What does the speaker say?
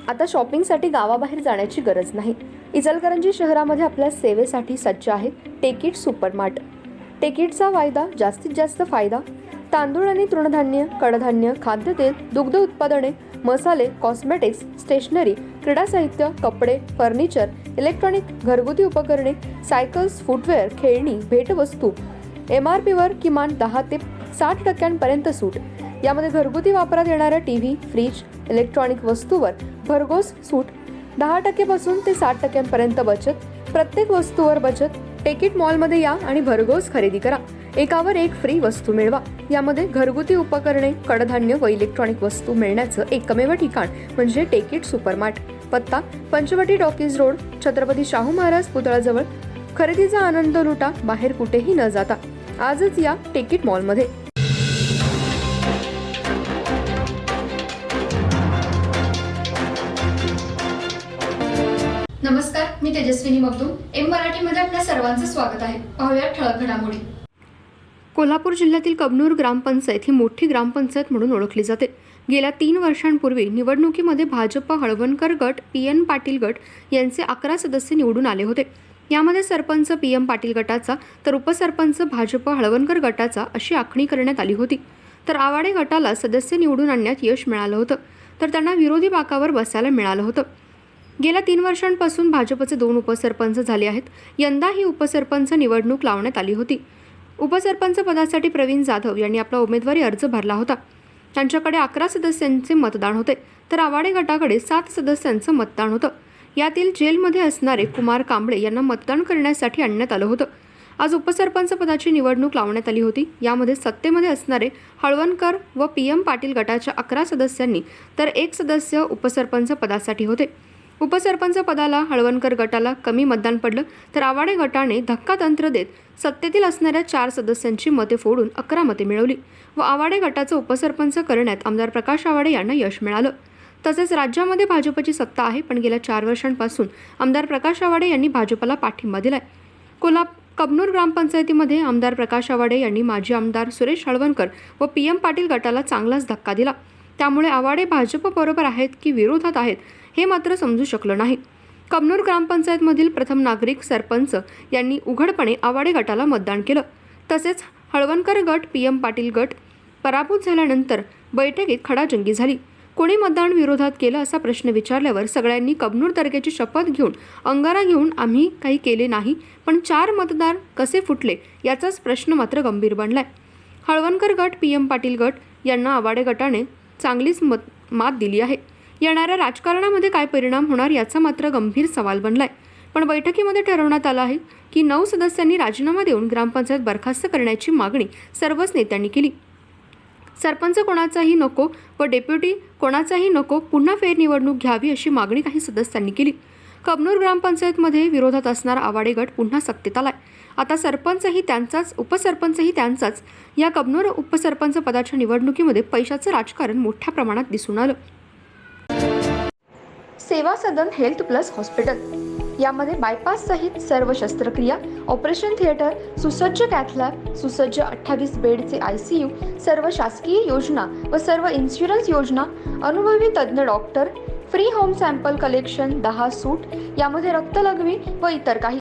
आता शॉपिंगसाठी गावाबाहेर जाण्याची गरज नाही। इचलकरंजी शहरामध्ये आपल्या सेवेसाठी सज्ज आहे टेकिट सुपरमार्ट। टेकिटचा वायदा जास्तीत जास्त फायदा। तांदूळ आणि तृणधान्य, कडधान्य, खाद्यतेल, दुग्ध उत्पादने, मसाले, कॉस्मेटिक्स, स्टेशनरी, क्रीडा साहित्य, कपडे, फर्निचर, इलेक्ट्रॉनिक, घरगुती उपकरणे, सायकल्स, फुटवेअर, खेळणी, भेटवस्तू, MRP वर किमान 10 ते 60% सूट। यामध्ये घरगुती वापरात येणाऱ्या टीव्ही, फ्रीज, इलेक्ट्रॉनिक वस्तूवर भरघोस सूट। 10% पासून ते 60% बचत। प्रत्येक वस्तूवर बचत। टेकिट मॉलमध्ये या आणि भरघोस खरेदी करा। एकावर एक फ्री वस्तू मिळवा। यामध्ये घरगुती उपकरणे, कडधान्य व इलेक्ट्रॉनिक वस्तू मिळण्याचं एकमेव ठिकाण म्हणजे टेकिट सुपरमार्ट। पत्ता पंचवटी टॉकीज रोड, छत्रपती शाहू महाराज पुतळ्याजवळ। खरेदीचा आनंद लुटा, बाहेर कुठेही न जाता। आजच या टेकिट मॉलमध्ये। नमस्कार, मी तेजस्विनी मगदूम। एम मराठीमध्ये आपल्या सर्वांचं स्वागत आहे। पाहूया ठळक घडामोडी। कोल्हापूर जिल्ह्यातील कबनूर ग्रामपंचायत ही मोठी ग्रामपंचायत म्हणून ओळखली जाते। गेल्या 3 वर्षांपूर्वी निवडणुकीमध्ये भाजप हळवणकर गट, PM पाटील गट यांचे 11 सदस्य निवडून आले होते। यामध्ये सरपंच PM पाटील गटाचा तर उपसरपंच भाजप हळवणकर गटाचा अशी आखणी करण्यात आली होती। तर आवाडे गटाला सदस्य निवडून आणण्यात यश मिळालं होतं, तर त्यांना विरोधी बाकावर बसायला मिळालं होतं। गेल्या 3 वर्षांपासून भाजपचे 2 उपसरपंच झाले आहेत। यंदा ही उपसरपंच निवडणूक लावण्यात आली होती। उपसरपंच पदासाठी प्रवीण जाधव यांनी आपला उमेदवारी अर्ज भरला होता। त्यांच्याकडे 11 सदस्यांचे मतदान होते, तर आवाडे गटाकडे 7 सदस्यांचं मतदान होतं। यातील जेलमध्ये असणारे कुमार कांबळे यांना मतदान करण्यासाठी आणण्यात आलं होतं। आज उपसरपंच पदाची निवडणूक लावण्यात आली होती। यामध्ये सत्तेमध्ये असणारे हळवणकर व PM पाटील गटाच्या 11 सदस्यांनी तर 1 सदस्य उपसरपंच पदासाठी होते। उपसरपंच पदाला हळवणकर गटाला कमी मतदान पडलं, तर आवाडे गटाने धक्कातंत्र देत सत्तेतील असणाऱ्या 4 सदस्यांची मते फोडून 11 मते मिळवली व आवाडे गटाचं उपसरपंच करण्यात आमदार प्रकाश आवाडे यांना यश मिळालं। तसेच राज्यामध्ये भाजपची सत्ता आहे, पण गेल्या 4 वर्षांपासून आमदार प्रकाश आवाडे यांनी भाजपला पाठिंबा दिलाय। कबनूर ग्रामपंचायतीमध्ये आमदार प्रकाश आवाडे यांनी माजी आमदार सुरेश हळवणकर व PM पाटील गटाला चांगलाच धक्का दिला। त्यामुळे आवाडे भाजप बरोबर आहेत की विरोधात आहेत हे मात्र समजू शकलं नाही। कबनूर ग्रामपंचायतमधील प्रथम नागरिक सरपंच यांनी उघडपणे आवाडे गटाला मतदान केलं। तसेच हळवणकर गट, PM पाटील गट पराभूत झाल्यानंतर बैठकीत खडाजंगी झाली। कोणी मतदान विरोधात केलं असा प्रश्न विचारल्यावर सगळ्यांनी कबनूर तालुक्याची शपथ घेऊन अंगारा घेऊन आम्ही काही केले नाही, पण 4 मतदार कसे फुटले याचाच प्रश्न मात्र गंभीर बनलाय। हळवणकर गट, PM पाटील गट यांना आवाडे गटाने चांगलीच मात दिली आहे। येणाऱ्या राजकारणामध्ये काय परिणाम होणार याचा मात्र गंभीर सवाल बनलाय। पण बैठकीमध्ये ठरवण्यात आलं आहे की 9 सदस्यांनी राजीनामा देऊन ग्रामपंचायत बरखास्त करण्याची मागणी सर्वच नेत्यांनी केली। सरपंच कोणाचाही नको व डेप्युटी कोणाचाही नको, पुन्हा फेरनिवडणूक घ्यावी अशी मागणी काही सदस्यांनी केली। कबनूर ग्रामपंचायतमध्ये विरोधात असणारा आवाडे गट पुन्हा सत्तेत आलाय। आता सरपंचही त्यांचाच, उपसरपंचही त्यांचाच। या कबनूर उपसरपंच पदाच्या निवडणुकीमध्ये पैशाचं राजकारण मोठ्या प्रमाणात दिसून आलं। सेवा सदन हेल्थ प्लस हॉस्पिटल यामध्ये बायपास सहित सर्व शस्त्रक्रिया, ऑपरेशन थिएटर, सुसज्ज कॅथ लॅब, सुसज्ज 28 बेडचे ICU, सर्व शासकीय योजना व सर्व इन्शुरन्स योजना, अनुभवी तज्ञ doctor, free home sample collection, 10 सूट, यामध्ये रक्तलघवी व इतर काही